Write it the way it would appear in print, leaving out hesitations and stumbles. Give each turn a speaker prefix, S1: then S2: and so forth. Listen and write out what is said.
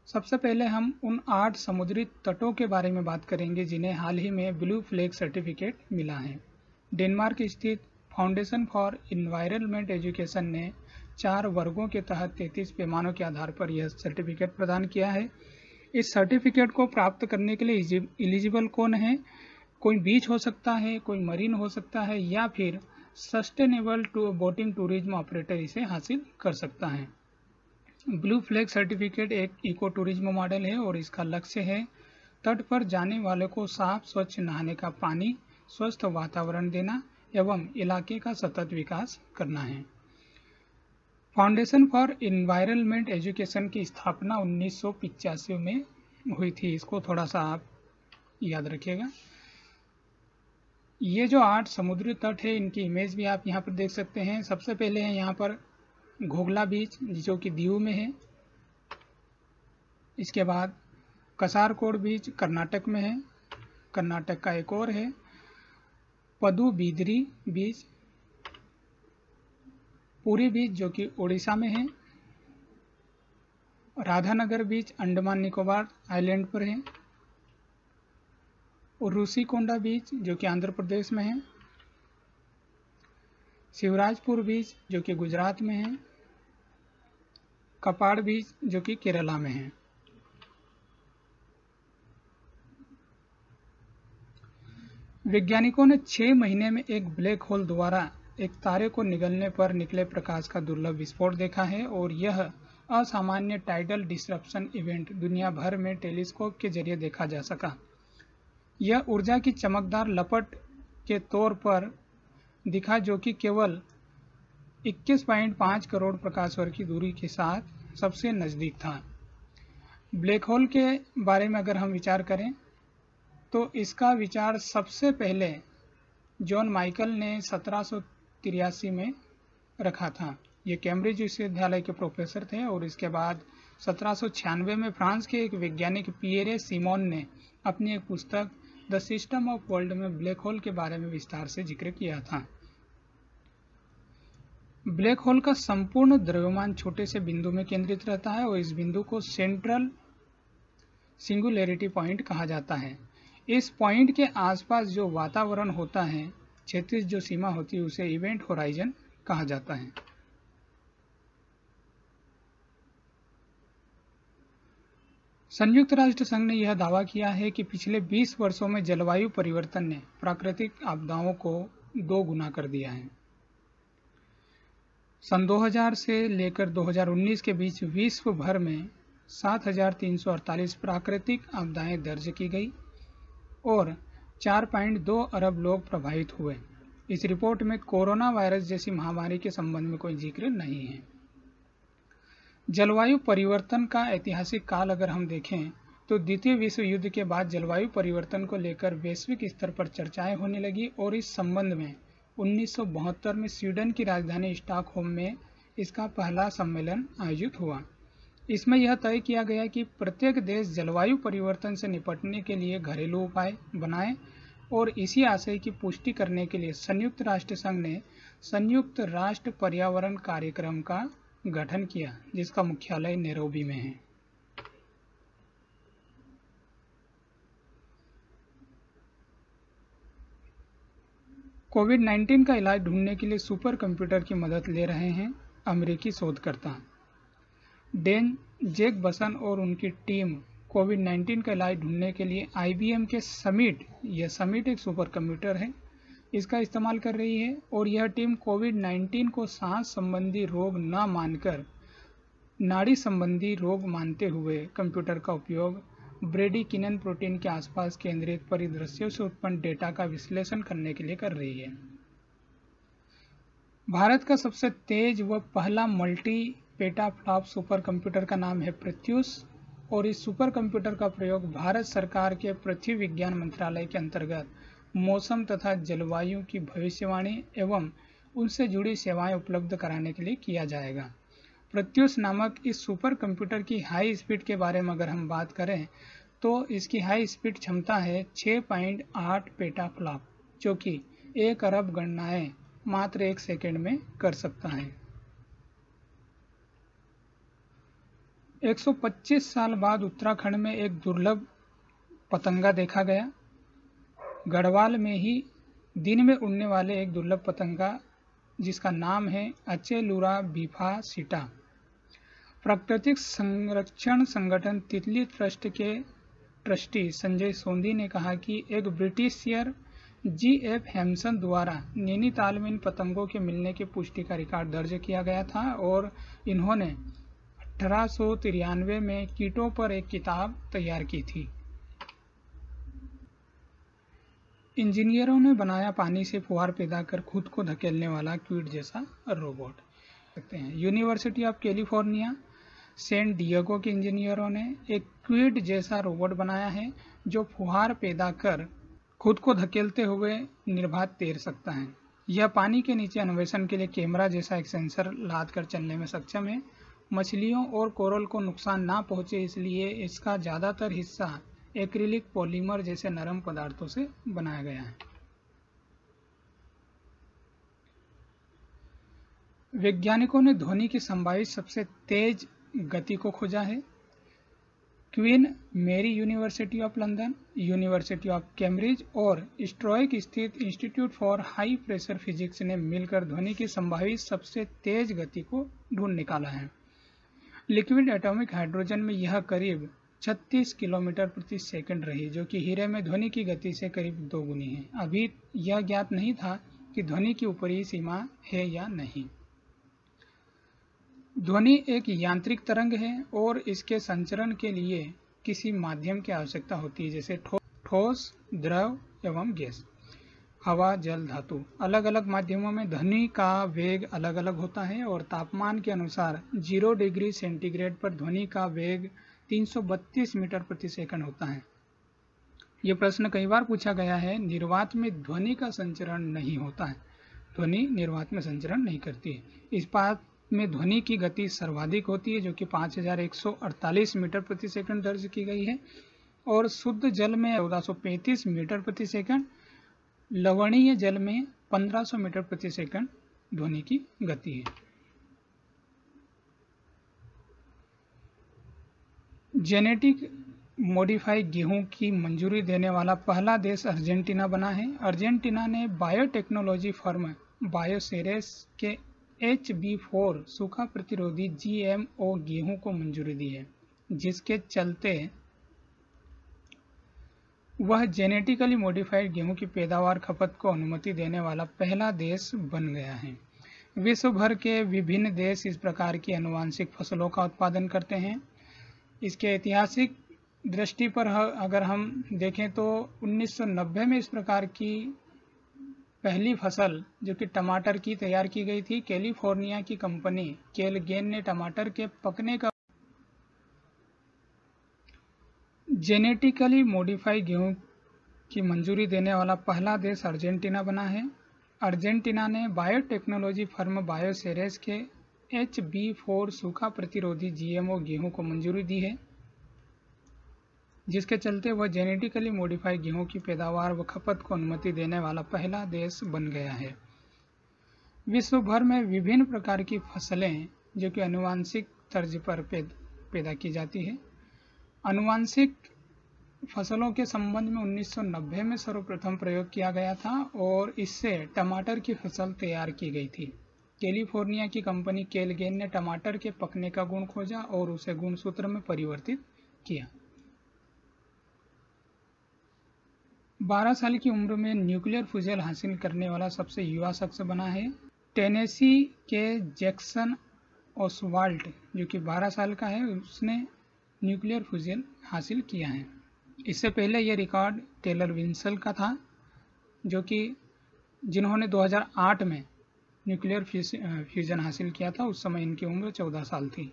S1: सबसे पहले हम उन 8 समुद्री तटों के बारे में बात करेंगे जिन्हें हाल ही में ब्लू फ्लैग सर्टिफिकेट मिला है। डेनमार्क स्थित फाउंडेशन फॉर इन्वायरमेंट एजुकेशन ने 4 वर्गों के तहत 33 पैमानों के आधार पर यह सर्टिफिकेट प्रदान किया है। इस सर्टिफिकेट को प्राप्त करने के लिए एलिजिबल कौन है? कोई बीच हो सकता है, कोई मरीन हो सकता है, या फिर सस्टेनेबल बोटिंग टूरिज्म ऑपरेटर इसे हासिल कर सकता है। ब्लू फ्लैग सर्टिफिकेट एक इको टूरिज्म मॉडल है और इसका लक्ष्य है तट पर जाने वालों को साफ स्वच्छ नहाने का पानी, स्वस्थ वातावरण देना एवं इलाके का सतत विकास करना है। फाउंडेशन फॉर इन्वायरमेंट एजुकेशन की स्थापना 1985 में हुई थी। इसको थोड़ा सा आप याद रखिएगा। ये जो 8 समुद्री तट है इनकी इमेज भी आप यहाँ पर देख सकते हैं। सबसे पहले है यहाँ पर घोघला बीच जो कि दीव में है। इसके बाद कसारकोड बीच कर्नाटक में है, कर्नाटक का एक और है। पदुबिद्री बीच, पुरी बीच जो कि उड़ीसा में है। राधानगर बीच अंडमान निकोबार आइलैंड पर है। और रूसीकोंडा बीच जो कि आंध्र प्रदेश में है। शिवराजपुर बीच जो कि गुजरात में है। कपाड़ बीच जो कि केरला में है। वैज्ञानिकों ने 6 महीने में एक ब्लैक होल द्वारा एक तारे को निगलने पर निकले प्रकाश का दुर्लभ विस्फोट देखा है और यह असामान्य टाइडल डिसरप्शन इवेंट दुनिया भर में टेलीस्कोप के जरिए देखा जा सका। यह ऊर्जा की चमकदार लपट के तौर पर दिखा जो कि केवल 21.5 करोड़ प्रकाश वर्ष की दूरी के साथ सबसे नज़दीक था। ब्लैक होल के बारे में अगर हम विचार करें तो इसका विचार सबसे पहले जॉन माइकल ने 1783 में रखा था। ये कैम्ब्रिज विश्वविद्यालय के प्रोफेसर थे और इसके बाद 1796 में फ्रांस के एक वैज्ञानिक पियरे सिमोन ने अपनी एक पुस्तक द सिस्टम ऑफ वर्ल्ड में ब्लैक होल के बारे में विस्तार से जिक्र किया था। ब्लैक होल का संपूर्ण द्रव्यमान छोटे से बिंदु में केंद्रित रहता है और इस बिंदु को सेंट्रल सिंगुलैरिटी पॉइंट कहा जाता है। इस पॉइंट के आसपास जो वातावरण होता है, क्षैतिज जो सीमा होती है, उसे इवेंट होराइजन कहा जाता है। संयुक्त राष्ट्र संघ ने यह दावा किया है कि पिछले 20 वर्षों में जलवायु परिवर्तन ने प्राकृतिक आपदाओं को 2 गुना कर दिया है। सन 2000 से लेकर 2019 के बीच विश्व भर में 7,348 प्राकृतिक आपदाएं दर्ज की गई और 4.2 अरब लोग प्रभावित हुए। इस रिपोर्ट में कोरोना वायरस जैसी महामारी के संबंध में कोई जिक्र नहीं है। जलवायु परिवर्तन का ऐतिहासिक काल अगर हम देखें तो द्वितीय विश्व युद्ध के बाद जलवायु परिवर्तन को लेकर वैश्विक स्तर पर चर्चाएं होने लगी और इस संबंध में 1972 में स्वीडन की राजधानी स्टॉकहोम में इसका पहला सम्मेलन आयोजित हुआ। इसमें यह तय किया गया कि प्रत्येक देश जलवायु परिवर्तन से निपटने के लिए घरेलू उपाय बनाए और इसी आशय की पुष्टि करने के लिए संयुक्त राष्ट्र संघ ने संयुक्त राष्ट्र पर्यावरण कार्यक्रम का गठन किया, जिसका मुख्यालय नैरोबी में है। कोविड-19 का इलाज ढूंढने के लिए सुपर कंप्यूटर की मदद ले रहे हैं अमेरिकी शोधकर्ता। डेन जैकबसन और उनकी टीम कोविड-19 का इलाज ढूंढने के लिए IBM के समिट, यह समिट एक सुपर कंप्यूटर है, इसका इस्तेमाल कर रही है और यह टीम कोविड-19 को सांस संबंधी रोग न मानकर नाड़ी संबंधी रोग मानते हुए कंप्यूटर का उपयोग ब्रेडिकिनन प्रोटीन के आसपास केंद्रित परिदृश्यों से उत्पन्न डेटा का विश्लेषण करने के लिए कर रही है। भारत का सबसे तेज व पहला मल्टी पेटाफ्लॉप सुपर कंप्यूटर का नाम है प्रत्यूष और इस सुपर कंप्यूटर का प्रयोग भारत सरकार के पृथ्वी विज्ञान मंत्रालय के अंतर्गत मौसम तथा जलवायु की भविष्यवाणी एवं उनसे जुड़ी सेवाएं उपलब्ध कराने के लिए किया जाएगा। प्रत्यूष नामक इस सुपर कंप्यूटर की हाई स्पीड के बारे में अगर हम बात करें तो इसकी हाई स्पीड क्षमता है 6.8 पेटाफ्लॉप, जो कि 1 अरब गणनाएं मात्र 1 सेकेंड में कर सकता है। 125 साल बाद उत्तराखंड में एक दुर्लभ पतंगा देखा गया। गढ़वाल में ही दिन में उड़ने वाले एक दुर्लभ पतंगा जिसका नाम है अचेलुरा बिफासिटा। प्राकृतिक संरक्षण संगठन तितली ट्रस्ट के ट्रस्टी संजय सोंधी ने कहा कि एक ब्रिटिशियर GF हैम्सन द्वारा नैनीताल में इन पतंगों के मिलने की पुष्टि का रिकॉर्ड दर्ज किया गया था और इन्होंने 1893 में कीटों पर एक किताब तैयार की थी। इंजीनियरों ने बनाया पानी से फुहार पैदा कर खुद को धकेलने वाला क्विड जैसा robot. University of California San Diego के इंजीनियरों ने एक क्विड जैसा रोबोट बनाया है जो फुहार पैदा कर खुद को धकेलते हुए निर्बाध तैर सकता है। यह पानी के नीचे अन्वेषण के लिए कैमरा जैसा एक सेंसर लाद कर चलने में सक्षम है। मछलियों और कोरल को नुकसान ना पहुंचे इसलिए इसका ज़्यादातर हिस्सा एक्रिलिक पॉलीमर जैसे नरम पदार्थों से बनाया गया है। वैज्ञानिकों ने ध्वनि की संभावित सबसे तेज गति को खोजा है। क्वीन मेरी university of London, university of Cambridge और स्ट्रोइक स्थित institute for high pressure physics ने मिलकर ध्वनि की संभावित सबसे तेज गति को ढूंढ निकाला है। लिक्विड एटॉमिक हाइड्रोजन में यह करीब 36 किलोमीटर प्रति सेकंड रही, जो कि हीरे में ध्वनि की गति से करीब 2 गुनी है। अभी यह ज्ञात नहीं था कि ध्वनि की ऊपरी सीमा है या नहीं। ध्वनि एक यांत्रिक तरंग है और इसके संचरण के लिए किसी माध्यम की आवश्यकता होती है, जैसे ठोस, द्रव एवं गैस, हवा, जल, धातु। अलग अलग माध्यमों में ध्वनि का वेग अलग अलग होता है और तापमान के अनुसार 0 डिग्री सेंटीग्रेड पर ध्वनि का वेग 332 मीटर प्रति सेकंड होता है। यह प्रश्न कई बार पूछा गया है। निर्वात में ध्वनि का संचरण नहीं होता है। ध्वनि निर्वात में संचरण नहीं करती है। इस्पात में ध्वनि की गति सर्वाधिक होती है, जो कि 5148 मीटर प्रति सेकंड दर्ज की गई है और शुद्ध जल में 1435 मीटर प्रति सेकंड, लवणीय जल में 1500 मीटर प्रति सेकंड ध्वनि की गति है। जेनेटिक मॉडिफाई गेहूं की मंजूरी देने वाला पहला देश अर्जेंटीना बना है। अर्जेंटीना ने बायोटेक्नोलॉजी फर्म बायोसेरेस के HB4 सूखा प्रतिरोधी GMO गेहूं को मंजूरी दी है, जिसके चलते वह जेनेटिकली मॉडिफाइड गेहूं की पैदावार खपत को अनुमति देने वाला पहला देश बन गया है। विश्व भर के विभिन्न देश इस प्रकार की आनुवांशिक फसलों का उत्पादन करते हैं। इसके ऐतिहासिक दृष्टि पर अगर हम देखें तो 1990 में इस प्रकार की पहली फसल जो कि टमाटर की तैयार की गई थी। कैलिफोर्निया की कंपनी केलगेन ने टमाटर के पकने का जेनेटिकली मॉडिफाइड गेहूं की मंजूरी देने वाला पहला देश अर्जेंटीना बना है। अर्जेंटीना ने बायोटेक्नोलॉजी फर्म बायोसेरेस के HB4 सूखा प्रतिरोधी GMO गेहूं को मंजूरी दी है, जिसके चलते वह जेनेटिकली मॉडिफाइड गेहूं की पैदावार व खपत को अनुमति देने वाला पहला देश बन गया है। विश्व भर में विभिन्न प्रकार की फसलें जो कि आनुवांशिक तर्ज पर पैदा की जाती है। आनुवांशिक फसलों के संबंध में 1990 में सर्वप्रथम प्रयोग किया गया था और इससे टमाटर की फसल तैयार की गई थी। कैलिफोर्निया की कंपनी केलगेन ने टमाटर के पकने का गुण खोजा और उसे गुणसूत्र में परिवर्तित किया। 12 साल की उम्र में न्यूक्लियर फ्यूजन हासिल करने वाला सबसे युवा शख्स बना है। टेनेसी के जैक्सन ओसवाल्ड जो कि 12 साल का है, उसने न्यूक्लियर फ्यूजन हासिल किया है। इससे पहले यह रिकॉर्ड टेलर विंसल का था, जो कि जिन्होंने 2008 में न्यूक्लियर फ्यूजन हासिल किया था। उस समय इनकी उम्र 14 साल थी।